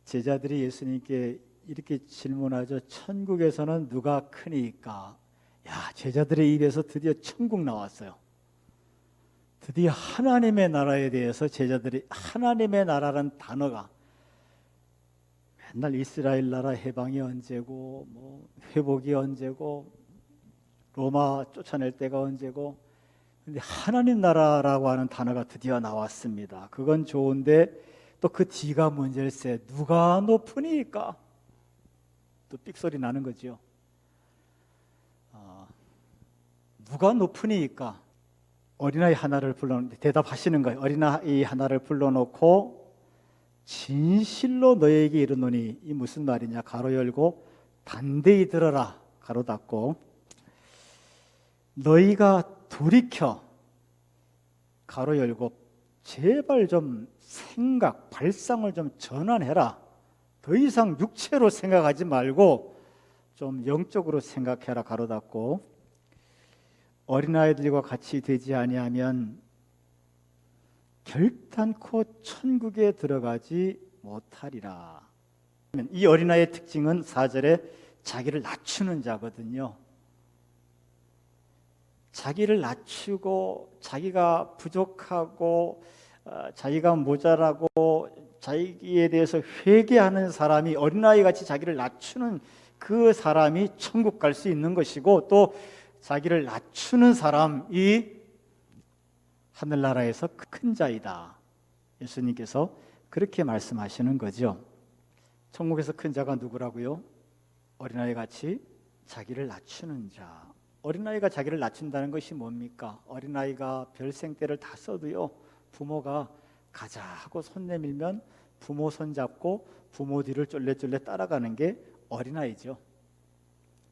제자들이 예수님께 이렇게 질문하죠. 천국에서는 누가 크니까? 야, 제자들의 입에서 드디어 천국 나왔어요. 드디어 하나님의 나라에 대해서 제자들이 하나님의 나라라는 단어가 맨날 이스라엘 나라 해방이 언제고 뭐 회복이 언제고 로마 쫓아낼 때가 언제고, 근데 하나님 나라라고 하는 단어가 드디어 나왔습니다. 그건 좋은데 또 그 뒤가 문제일세. 누가 높으니까? 또 삑소리 나는 거죠. 누가 높으니까? 어린아이 하나를 불러놓고 대답하시는 거예요. 어린아이 하나를 불러놓고 진실로 너에게 이르노니, 이 무슨 말이냐? 가로 열고 단대히 들어라, 가로 닫고. 너희가 돌이켜, 가로 열고, 제발 좀 생각, 발상을 좀 전환해라. 더 이상 육체로 생각하지 말고 좀 영적으로 생각해라, 가로 닫고. 어린아이들과 같이 되지 아니하면 결단코 천국에 들어가지 못하리라. 이 어린아이의 특징은 4절에 자기를 낮추는 자거든요. 자기를 낮추고 자기가 부족하고 자기가 모자라고 자기에 대해서 회개하는 사람이, 어린아이같이 자기를 낮추는 그 사람이 천국 갈 수 있는 것이고, 또 자기를 낮추는 사람이 하늘나라에서 큰 자이다. 예수님께서 그렇게 말씀하시는 거죠. 천국에서 큰 자가 누구라고요? 어린아이같이 자기를 낮추는 자. 어린아이가 자기를 낮춘다는 것이 뭡니까? 어린아이가 별생떼를 다 써도요, 부모가 가자 하고 손 내밀면 부모 손 잡고 부모 뒤를 쫄래쫄래 따라가는 게 어린아이죠.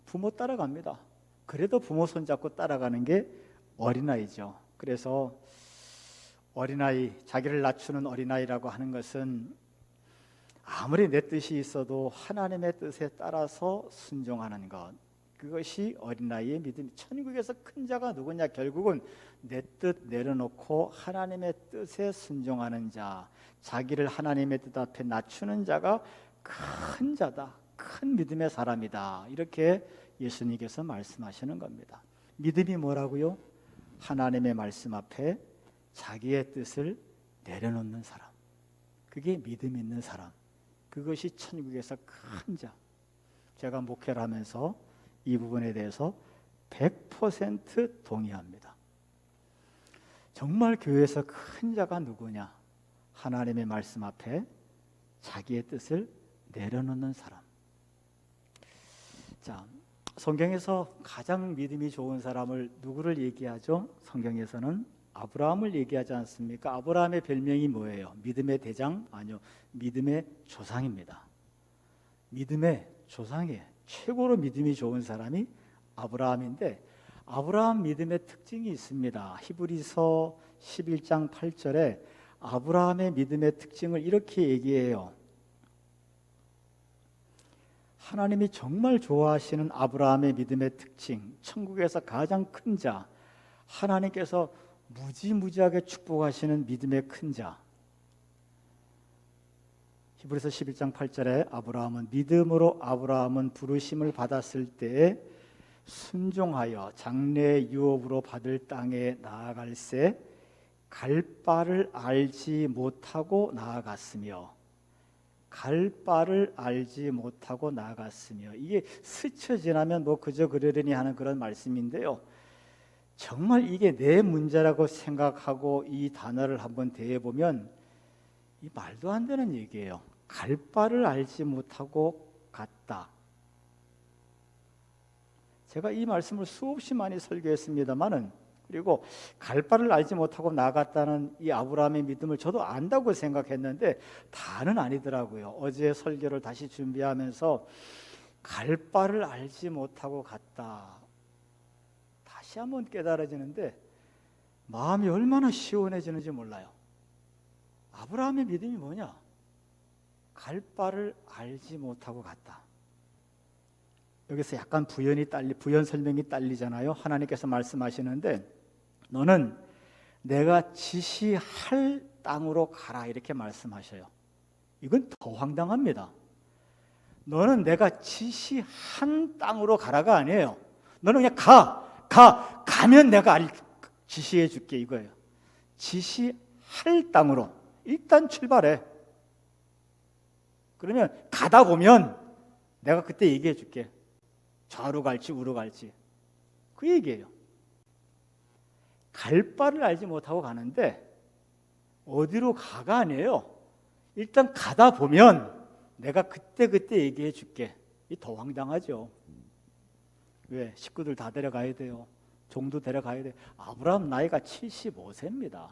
부모 따라갑니다. 그래도 부모 손 잡고 따라가는 게 어린아이죠. 그래서 어린아이, 자기를 낮추는 어린아이라고 하는 것은 아무리 내 뜻이 있어도 하나님의 뜻에 따라서 순종하는 것, 그것이 어린아이의 믿음. 천국에서 큰 자가 누구냐? 결국은 내 뜻 내려놓고 하나님의 뜻에 순종하는 자, 자기를 하나님의 뜻 앞에 낮추는 자가 큰 자다, 큰 믿음의 사람이다. 이렇게 예수님께서 말씀하시는 겁니다. 믿음이 뭐라고요? 하나님의 말씀 앞에 자기의 뜻을 내려놓는 사람, 그게 믿음 있는 사람, 그것이 천국에서 큰 자. 제가 목회를 하면서 이 부분에 대해서 100% 동의합니다. 정말 교회에서 큰 자가 누구냐? 하나님의 말씀 앞에 자기의 뜻을 내려놓는 사람. 자, 성경에서 가장 믿음이 좋은 사람을 누구를 얘기하죠? 성경에서는 아브라함을 얘기하지 않습니까? 아브라함의 별명이 뭐예요? 믿음의 대장? 아니요, 믿음의 조상입니다. 믿음의 조상이에요. 최고로 믿음이 좋은 사람이 아브라함인데, 아브라함 믿음의 특징이 있습니다. 히브리서 11장 8절에 아브라함의 믿음의 특징을 이렇게 얘기해요. 하나님이 정말 좋아하시는 아브라함의 믿음의 특징, 천국에서 가장 큰 자, 하나님께서 무지무지하게 축복하시는 믿음의 큰 자. 히브리서 11장 8절에 아브라함은 믿음으로 아브라함은 부르심을 받았을 때에 순종하여 장래 유업으로 받을 땅에 나아갈새 갈 바를 알지 못하고 나아갔으며, 갈 바를 알지 못하고 나아갔으며, 이게 스쳐 지나면 뭐 그저 그러려니 하는 그런 말씀인데요, 정말 이게 내 문제라고 생각하고 이 단어를 한번 대해보면 이 말도 안 되는 얘기예요. 갈 바를 알지 못하고 갔다. 제가 이 말씀을 수없이 많이 설교했습니다만은, 그리고 갈 바를 알지 못하고 나갔다는 이 아브라함의 믿음을 저도 안다고 생각했는데 다는 아니더라고요. 어제 설교를 다시 준비하면서 갈 바를 알지 못하고 갔다, 다시 한번 깨달아지는데 마음이 얼마나 시원해지는지 몰라요. 아브라함의 믿음이 뭐냐? 갈 바를 알지 못하고 갔다. 여기서 약간 부연 설명이 딸리잖아요. 하나님께서 말씀하시는데 너는 내가 지시할 땅으로 가라, 이렇게 말씀하셔요. 이건 더 황당합니다. 너는 내가 지시한 땅으로 가라가 아니에요. 너는 그냥 가면 내가 지시해 줄게 이거예요. 지시할 땅으로 일단 출발해. 그러면 가다 보면 내가 그때 얘기해 줄게. 좌로 갈지 우로 갈지. 그 얘기예요. 갈 바를 알지 못하고 가는데 어디로 가가 아니에요. 일단 가다 보면 내가 그때 얘기해 줄게. 이 더 황당하죠. 왜? 식구들 다 데려가야 돼요. 종도 데려가야 돼요. 아브라함 나이가 75세입니다.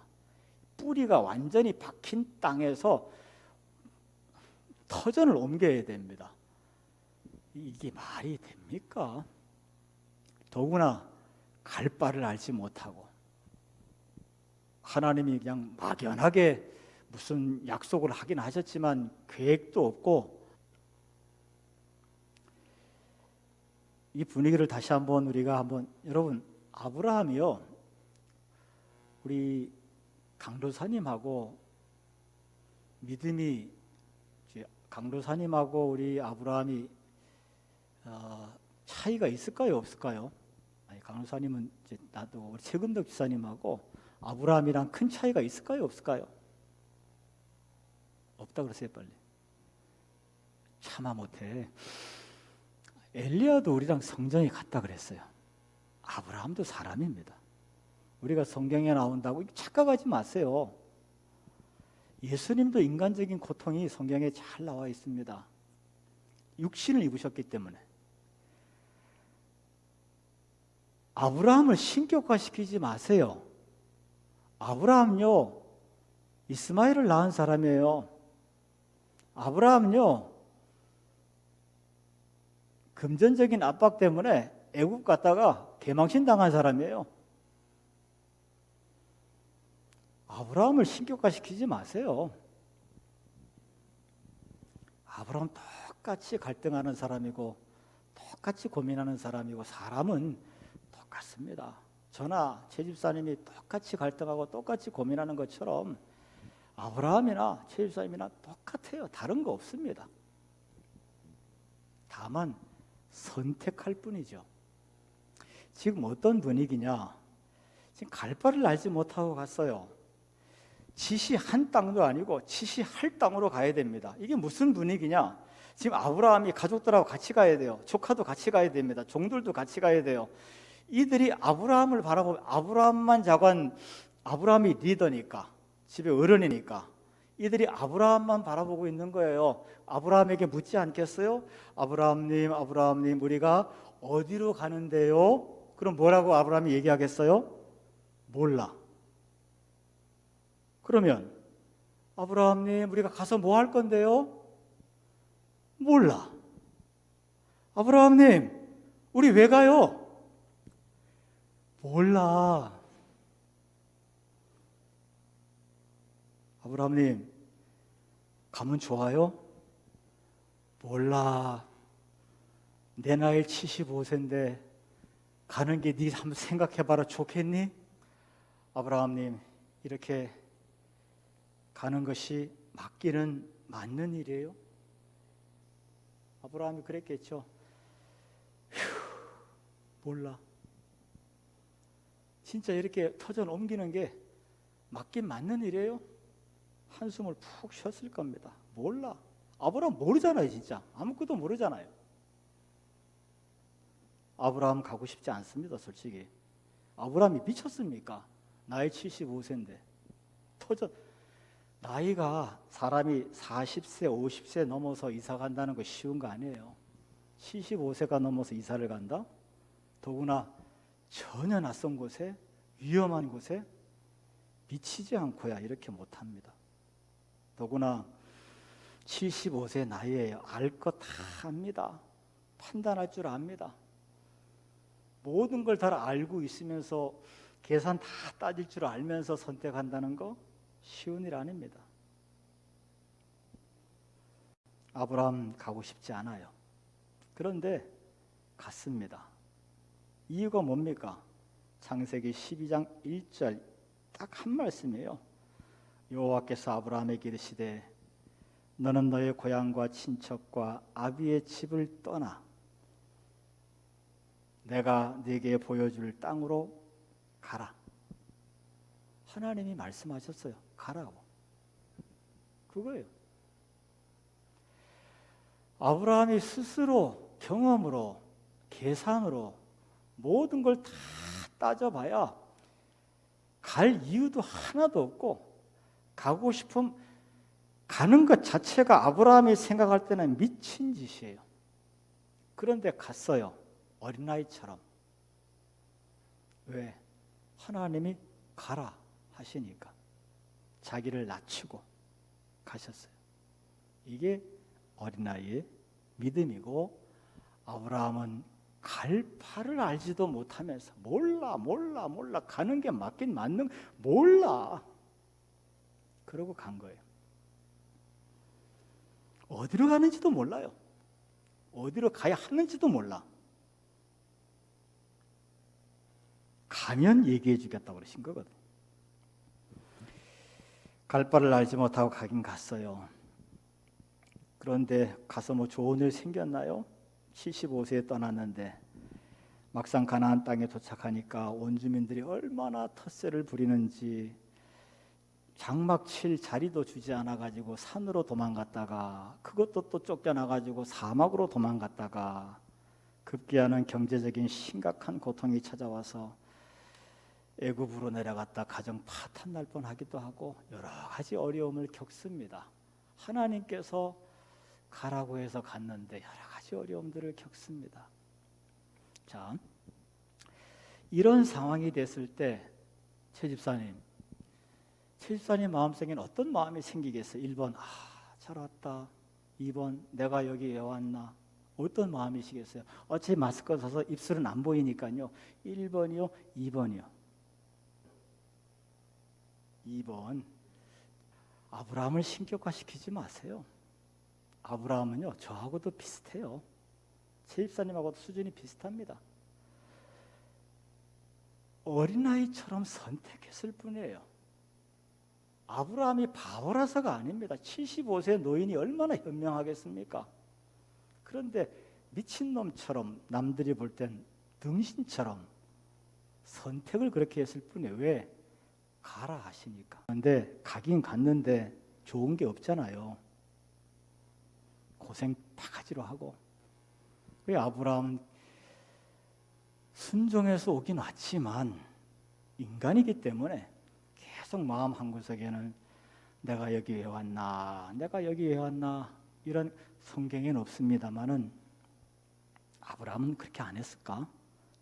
뿌리가 완전히 박힌 땅에서 터전을 옮겨야 됩니다. 이게 말이 됩니까? 더구나 갈 바를 알지 못하고 하나님이 그냥 막연하게 무슨 약속을 하긴 하셨지만 계획도 없고, 이 분위기를 다시 한번 우리가 여러분, 아브라함이요, 우리 강도사님하고 믿음이, 강도사님하고 우리 아브라함이 차이가 있을까요, 없을까요? 아니, 강도사님은 이제 나도 우리 최금덕 지사님하고 아브라함이랑 큰 차이가 있을까요, 없을까요? 없다 그러세요, 빨리. 참아 못해. 엘리야도 우리랑 성정이 같다 그랬어요. 아브라함도 사람입니다. 우리가 성경에 나온다고 착각하지 마세요. 예수님도 인간적인 고통이 성경에 잘 나와 있습니다. 육신을 입으셨기 때문에. 아브라함을 신격화시키지 마세요. 아브라함요, 이스마엘을 낳은 사람이에요. 아브라함요, 금전적인 압박 때문에 애굽 갔다가 개망신 당한 사람이에요. 아브라함을 신격화시키지 마세요. 아브라함 똑같이 갈등하는 사람이고 똑같이 고민하는 사람이고 사람은 똑같습니다. 저나 최 집사님이 똑같이 갈등하고 똑같이 고민하는 것처럼 아브라함이나 최 집사님이나 똑같아요. 다른 거 없습니다. 다만 선택할 뿐이죠. 지금 어떤 분위기냐? 지금 갈 바를 알지 못하고 갔어요. 지시한 땅도 아니고 지시할 땅으로 가야 됩니다. 이게 무슨 분위기냐? 지금 아브라함이 가족들하고 같이 가야 돼요. 조카도 같이 가야 됩니다. 종들도 같이 가야 돼요. 이들이 아브라함을 바라보면 아브라함만 자관, 아브라함이 리더니까, 집에 어른이니까 이들이 아브라함만 바라보고 있는 거예요. 아브라함에게 묻지 않겠어요? 아브라함님, 우리가 어디로 가는데요? 그럼 뭐라고 아브라함이 얘기하겠어요? 몰라. 그러면 아브라함님, 우리가 가서 뭐 할 건데요? 몰라. 아브라함님, 우리 왜 가요? 몰라. 아브라함님, 가면 좋아요? 몰라. 내 나이 75세인데 가는 게 네 한번 생각해봐라. 좋겠니? 아브라함님, 이렇게 가는 것이 맞는 일이에요? 아브라함이 그랬겠죠. 몰라. 진짜 이렇게 터전 옮기는 게 맞는 일이에요? 한숨을 푹 쉬었을 겁니다. 몰라. 아브라함 모르잖아요, 진짜. 아무것도 모르잖아요. 아브라함 가고 싶지 않습니다, 솔직히. 아브라함이 미쳤습니까? 나이 75세인데. 나이가 사람이 40세, 50세 넘어서 이사 간다는 거 쉬운 거 아니에요. 75세가 넘어서 이사를 간다? 더구나 전혀 낯선 곳에, 위험한 곳에 미치지 않고야 이렇게 못합니다. 더구나 75세 나이에요. 알 것 다 압니다. 판단할 줄 압니다. 모든 걸 다 알고 있으면서 계산 다 따질 줄 알면서 선택한다는 거 쉬운 일 아닙니다. 아브라함 가고 싶지 않아요. 그런데 갔습니다. 이유가 뭡니까? 창세기 12장 1절 딱 한 말씀이에요. 여호와께서 아브라함에게 이르시되 너는 너의 고향과 친척과 아비의 집을 떠나 내가 네게 보여줄 땅으로 가라. 하나님이 말씀하셨어요. 가라고. 그거예요. 아브라함이 스스로 경험으로 계산으로 모든 걸 다 따져봐야 갈 이유도 하나도 없고 가고 싶음 가는 것 자체가 아브라함이 생각할 때는 미친 짓이에요. 그런데 갔어요. 어린아이처럼. 왜? 하나님이 가라 하시니까 자기를 낮추고 가셨어요. 이게 어린아이의 믿음이고 아브라함은 갈 바를 알지도 못하면서 몰라 가는 게 맞긴 맞는 몰라 그러고 간 거예요. 어디로 가는지도 몰라요. 어디로 가야 하는지도 몰라. 가면 얘기해 주겠다고 그러신 거거든. 갈 바를 알지 못하고 가긴 갔어요. 그런데 가서 뭐 좋은 일 생겼나요? 75세에 떠났는데 막상 가나안 땅에 도착하니까 온 주민들이 얼마나 텃세를 부리는지 장막 칠 자리도 주지 않아 가지고 산으로 도망갔다가 그것도 또 쫓겨나 가지고 사막으로 도망갔다가 급기야는 경제적인 심각한 고통이 찾아와서 애굽으로 내려갔다 가정 파탄 날 뻔하기도 하고 여러 가지 어려움을 겪습니다. 하나님께서 가라고 해서 갔는데 여러 가지 어려움들을 겪습니다. 자, 이런 상황이 됐을 때 최 집사님 마음속에는 어떤 마음이 생기겠어요? 1번 잘 왔다. 2번 내가 여기 왜 왔나? 어떤 마음이시겠어요? 어차피 마스크 써서 입술은 안 보이니까요. 1번이요, 2번이요. 2번 아브라함을 신격화시키지 마세요. 아브라함은요 저하고도 비슷해요. 제 집사님하고도 수준이 비슷합니다. 어린아이처럼 선택했을 뿐이에요. 아브라함이 바보라서가 아닙니다. 75세 노인이 얼마나 현명하겠습니까? 그런데 미친놈처럼 남들이 볼 땐 등신처럼 선택을 그렇게 했을 뿐이에요. 왜? 가라 하시니까. 그런데 가긴 갔는데 좋은 게 없잖아요. 고생 바가지로 하고. 왜 아브라함은 순종해서 오긴 왔지만 인간이기 때문에 계속 마음 한구석에는 내가 여기 왜 왔나 이런 성경에는 없습니다만은 아브라함은 그렇게 안 했을까?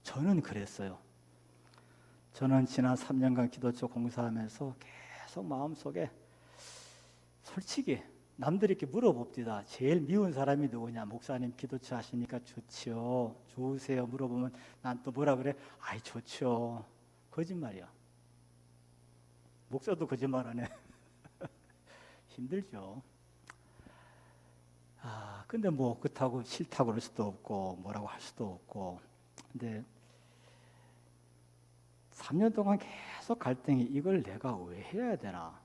저는 그랬어요. 저는 지난 3년간 기도처 공사하면서 계속 마음속에 솔직히 남들이 이렇게 물어봅디다. 제일 미운 사람이 누구냐? 목사님 기도처 하시니까 좋지요. 좋으세요. 물어보면 난 또 뭐라 그래? 아이 좋지요. 거짓말이야. 목사도 거짓말하네. 힘들죠. 근데 뭐 그렇다고 싫다고 그럴 수도 없고 뭐라고 할 수도 없고. 근데 3년 동안 계속 갈등이 이걸 내가 왜 해야 되나?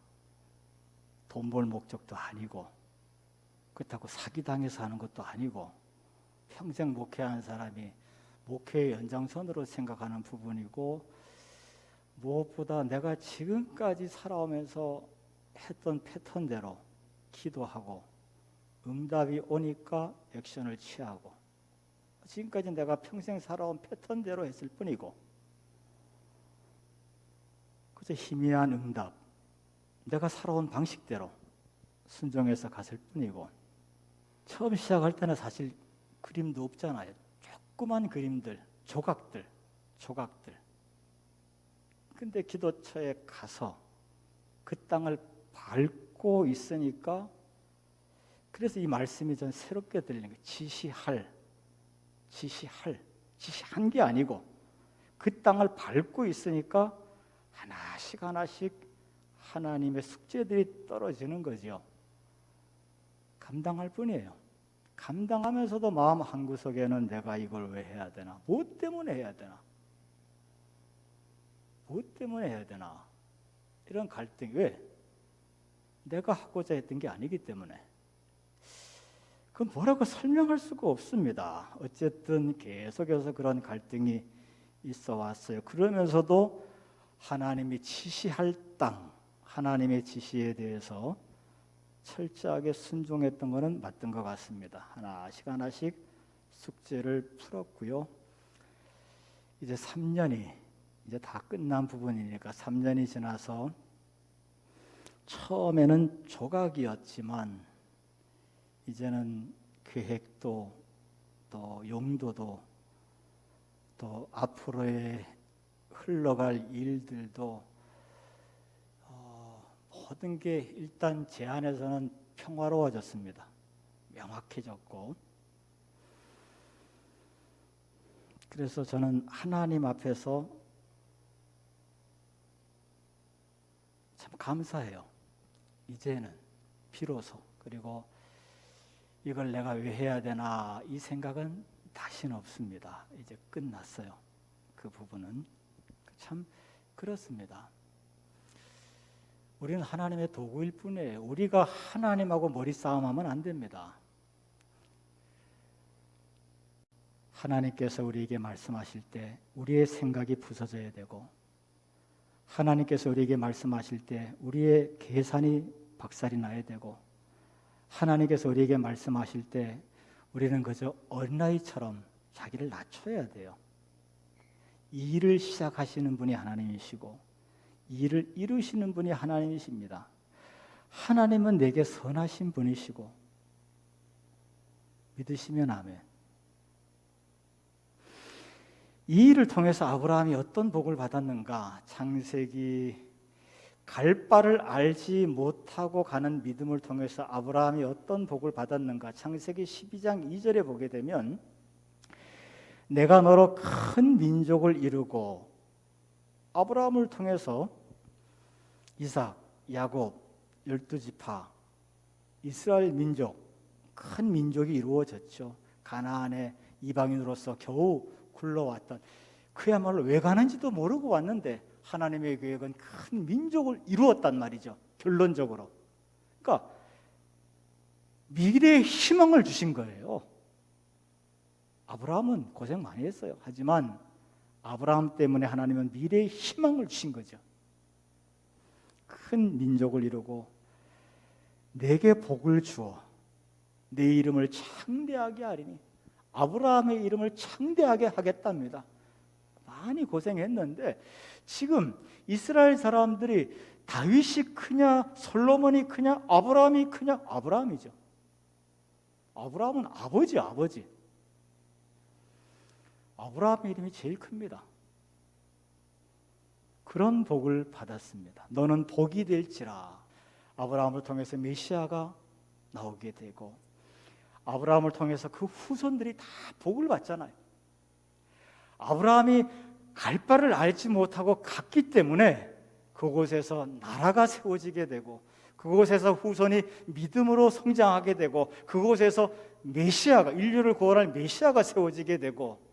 돈 벌 목적도 아니고 그렇다고 사기당해서 하는 것도 아니고 평생 목회한 사람이 목회의 연장선으로 생각하는 부분이고 무엇보다 내가 지금까지 살아오면서 했던 패턴대로 기도하고 응답이 오니까 액션을 취하고 지금까지 내가 평생 살아온 패턴대로 했을 뿐이고 그저 희미한 응답 내가 살아온 방식대로 순종해서 갔을 뿐이고 처음 시작할 때는 사실 그림도 없잖아요. 조그만 그림들, 조각들. 근데 기도처에 가서 그 땅을 밟고 있으니까 그래서 이 말씀이 전 새롭게 들리는 거예요. 지시한 게 아니고 그 땅을 밟고 있으니까 하나씩 하나님의 숙제들이 떨어지는 거죠. 감당할 뿐이에요. 감당하면서도 마음 한구석에는 내가 이걸 왜 해야 되나? 무엇 때문에 해야 되나? 이런 갈등이 왜? 내가 하고자 했던 게 아니기 때문에 그 뭐라고 설명할 수가 없습니다. 어쨌든 계속해서 그런 갈등이 있어 왔어요. 그러면서도 하나님이 지시할 땅, 하나님의 지시에 대해서 철저하게 순종했던 것은 맞던 것 같습니다. 하나씩 하나씩 숙제를 풀었고요. 이제 3년이 이제 다 끝난 부분이니까 3년이 지나서 처음에는 조각이었지만 이제는 계획도 또 용도도 또 앞으로의 흘러갈 일들도 모든 게 일단 제 안에서는 평화로워졌습니다. 명확해졌고, 그래서 저는 하나님 앞에서 참 감사해요. 이제는 비로소. 그리고 이걸 내가 왜 해야 되나 이 생각은 다시는 없습니다. 이제 끝났어요. 그 부분은 참 그렇습니다. 우리는 하나님의 도구일 뿐이에요. 우리가 하나님하고 머리 싸움하면 안 됩니다. 하나님께서 우리에게 말씀하실 때 우리의 생각이 부서져야 되고, 하나님께서 우리에게 말씀하실 때 우리의 계산이 박살이 나야 되고, 하나님께서 우리에게 말씀하실 때 우리는 그저 어린아이처럼 자기를 낮춰야 돼요. 이 일을 시작하시는 분이 하나님이시고 이 일을 이루시는 분이 하나님이십니다. 하나님은 내게 선하신 분이시고, 믿으시면 아멘. 이 일을 통해서 아브라함이 어떤 복을 받았는가? 창세기 갈 바를 알지 못하고 가는 믿음을 통해서 아브라함이 어떤 복을 받았는가? 창세기 12장 2절에 보게 되면 내가 너로 큰 민족을 이루고, 아브라함을 통해서 이삭, 야곱, 12지파, 이스라엘 민족, 큰 민족이 이루어졌죠. 가나안의 이방인으로서 겨우 굴러왔던, 그야말로 왜 가는지도 모르고 왔는데 하나님의 계획은 큰 민족을 이루었단 말이죠. 결론적으로. 그러니까 미래의 희망을 주신 거예요. 아브라함은 고생 많이 했어요. 하지만 아브라함 때문에 하나님은 미래의 희망을 주신 거죠. 큰 민족을 이루고 내게 복을 주어 내 이름을 창대하게 하리니, 아브라함의 이름을 창대하게 하겠답니다. 많이 고생했는데 지금 이스라엘 사람들이 다윗이 크냐 솔로몬이 크냐 아브라함이 크냐? 아브라함이죠. 아브라함은 아버지. 아브라함의 이름이 제일 큽니다. 그런 복을 받았습니다. 너는 복이 될지라. 아브라함을 통해서 메시아가 나오게 되고, 아브라함을 통해서 그 후손들이 다 복을 받잖아요. 아브라함이 갈 바를 알지 못하고 갔기 때문에 그곳에서 나라가 세워지게 되고, 그곳에서 후손이 믿음으로 성장하게 되고, 그곳에서 메시아가, 인류를 구원할 메시아가 세워지게 되고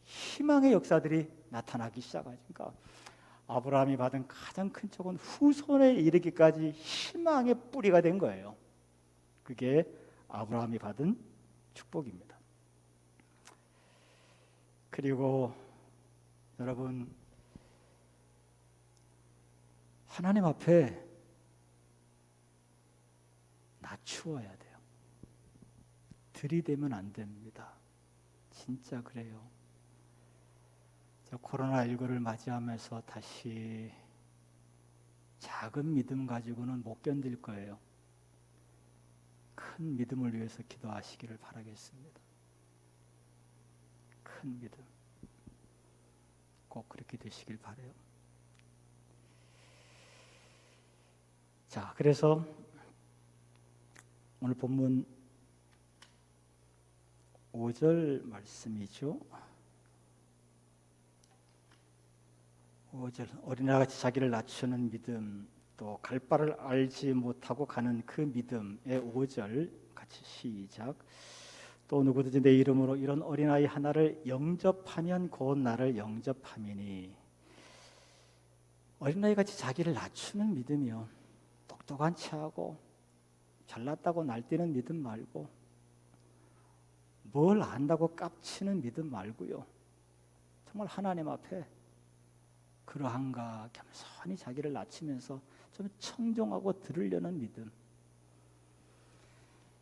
희망의 역사들이 나타나기 시작하니까, 아브라함이 받은 가장 큰 축은 후손에 이르기까지 희망의 뿌리가 된 거예요. 그게 아브라함이 받은 축복입니다. 그리고 여러분, 하나님 앞에 낮추어야 돼요. 들이대면 안 됩니다. 진짜 그래요. 코로나19를 맞이하면서 다시 작은 믿음 가지고는 못 견딜 거예요. 큰 믿음을 위해서 기도하시기를 바라겠습니다. 큰 믿음 꼭 그렇게 되시길 바라요. 자, 그래서 오늘 본문 5절 말씀이죠. 5절, 어린아이같이 자기를 낮추는 믿음, 또 갈 바를 알지 못하고 가는 그 믿음의 5절 같이 시작. 또 누구든지 내 이름으로 이런 어린아이 하나를 영접하면 곧 나를 영접함이니. 어린아이같이 자기를 낮추는 믿음이요, 똑똑한 체하고 잘났다고 날뛰는 믿음 말고, 뭘 안다고 깝치는 믿음 말고요. 정말 하나님 앞에 그러한가 겸손히 자기를 낮추면서 좀 청종하고 들으려는 믿음,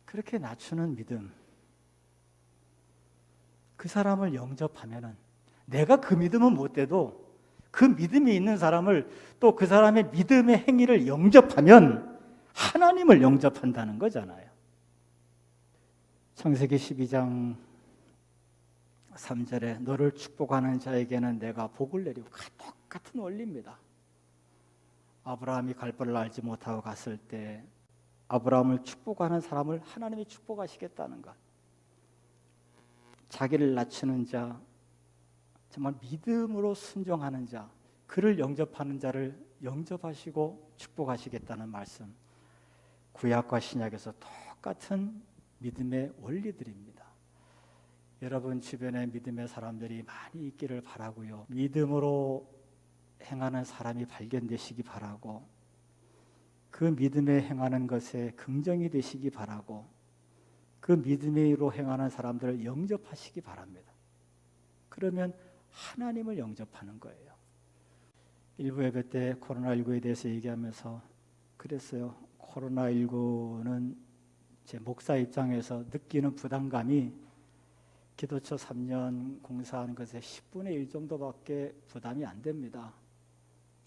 그렇게 낮추는 믿음, 그 사람을 영접하면은 내가 그 믿음은 못 돼도 그 믿음이 있는 사람을, 또 그 사람의 믿음의 행위를 영접하면 하나님을 영접한다는 거잖아요. 창세기 12장 3절에 너를 축복하는 자에게는 내가 복을 내리고, 똑같은 원리입니다. 아브라함이 갈 바를 알지 못하고 갔을 때 아브라함을 축복하는 사람을 하나님이 축복하시겠다는 것. 자기를 낮추는 자, 정말 믿음으로 순종하는 자, 그를 영접하는 자를 영접하시고 축복하시겠다는 말씀. 구약과 신약에서 똑같은 믿음의 원리들입니다. 여러분 주변에 믿음의 사람들이 많이 있기를 바라고요. 믿음으로 행하는 사람이 발견되시기 바라고, 그 믿음에 행하는 것에 긍정이 되시기 바라고, 그 믿음으로 행하는 사람들을 영접하시기 바랍니다. 그러면 하나님을 영접하는 거예요. 일부 예배 때 코로나19에 대해서 얘기하면서 그랬어요. 코로나19는 제 목사 입장에서 느끼는 부담감이 기도처 3년 공사하는 것에 10분의 1 정도밖에 부담이 안 됩니다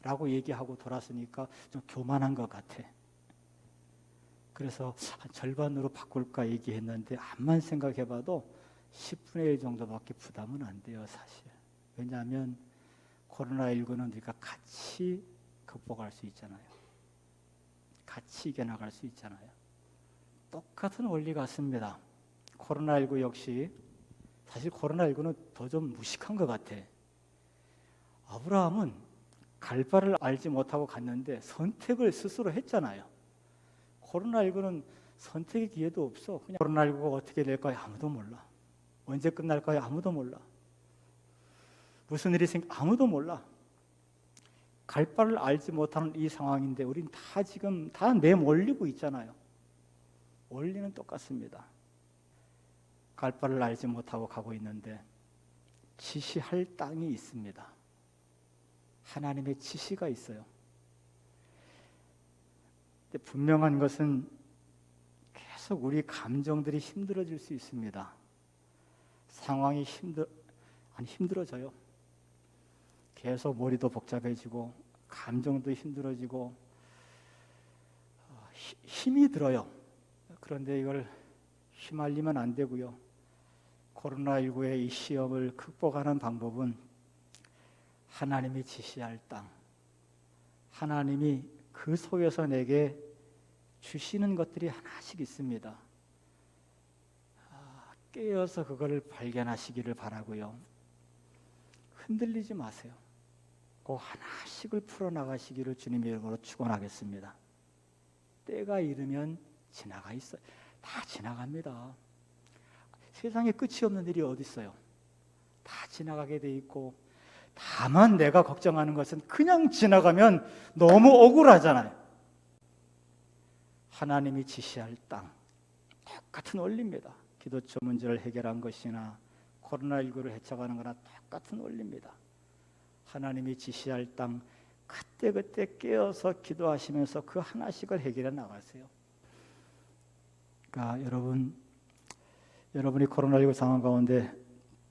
라고 얘기하고 돌았으니까 좀 교만한 것 같아. 그래서 한 절반으로 바꿀까 얘기했는데, 암만 생각해봐도 10분의 1 정도밖에 부담은 안 돼요, 사실. 왜냐하면 코로나19는 우리가 같이 극복할 수 있잖아요. 같이 이겨나갈 수 있잖아요. 똑같은 원리 같습니다. 코로나19 역시, 사실 코로나19는 더 좀 무식한 것 같아. 아브라함은 갈 바를 알지 못하고 갔는데 선택을 스스로 했잖아요. 코로나19는 선택의 기회도 없어. 그냥 코로나19가 어떻게 될까요? 아무도 몰라. 언제 끝날까요? 아무도 몰라. 무슨 일이 아무도 몰라. 갈 바를 알지 못하는 이 상황인데 우린 다 지금 다 내몰리고 있잖아요. 원리는 똑같습니다. 갈 바를 알지 못하고 가고 있는데 지시할 땅이 있습니다. 하나님의 지시가 있어요. 근데 분명한 것은 계속 우리 감정들이 힘들어질 수 있습니다. 상황이 힘들어져요. 계속 머리도 복잡해지고 감정도 힘들어지고 힘이 들어요. 그런데 이걸 휘말리면 안 되고요. 코로나19의 이 시험을 극복하는 방법은 하나님이 지시할 땅, 하나님이 그 속에서 내게 주시는 것들이 하나씩 있습니다. 깨어서 그걸 발견하시기를 바라고요. 흔들리지 마세요. 그 하나씩을 풀어나가시기를 주님의 이름으로 축원하겠습니다. 때가 이르면 지나가 있어요. 다 지나갑니다. 세상에 끝이 없는 일이 어디 있어요? 다 지나가게 돼 있고, 다만 내가 걱정하는 것은 그냥 지나가면 너무 억울하잖아요. 하나님이 지시할 땅, 똑같은 원리입니다. 기도처 문제를 해결한 것이나 코로나19를 헤쳐가는 거나 똑같은 원리입니다. 하나님이 지시할 땅, 그때그때 깨어서 기도하시면서 그 하나씩을 해결해 나가세요. 그러니까 여러분이 코로나19 상황 가운데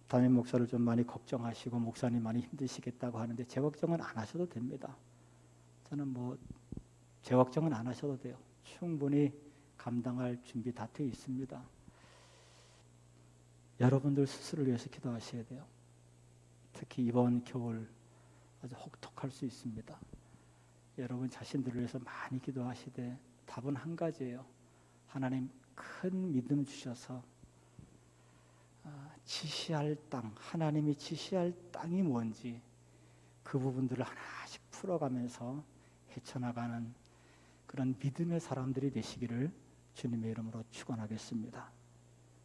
담임 목사를 좀 많이 걱정하시고 목사님 많이 힘드시겠다고 하는데 제 걱정은 안 하셔도 됩니다. 저는 제 걱정은 안 하셔도 돼요. 충분히 감당할 준비 다 되어 있습니다. 여러분들 스스로를 위해서 기도하셔야 돼요. 특히 이번 겨울 아주 혹독할 수 있습니다. 여러분 자신들을 위해서 많이 기도하시되 답은 한 가지예요. 하나님 큰 믿음 주셔서 지시할 땅, 하나님이 지시할 땅이 뭔지 그 부분들을 하나씩 풀어가면서 헤쳐나가는 그런 믿음의 사람들이 되시기를 주님의 이름으로 축원하겠습니다.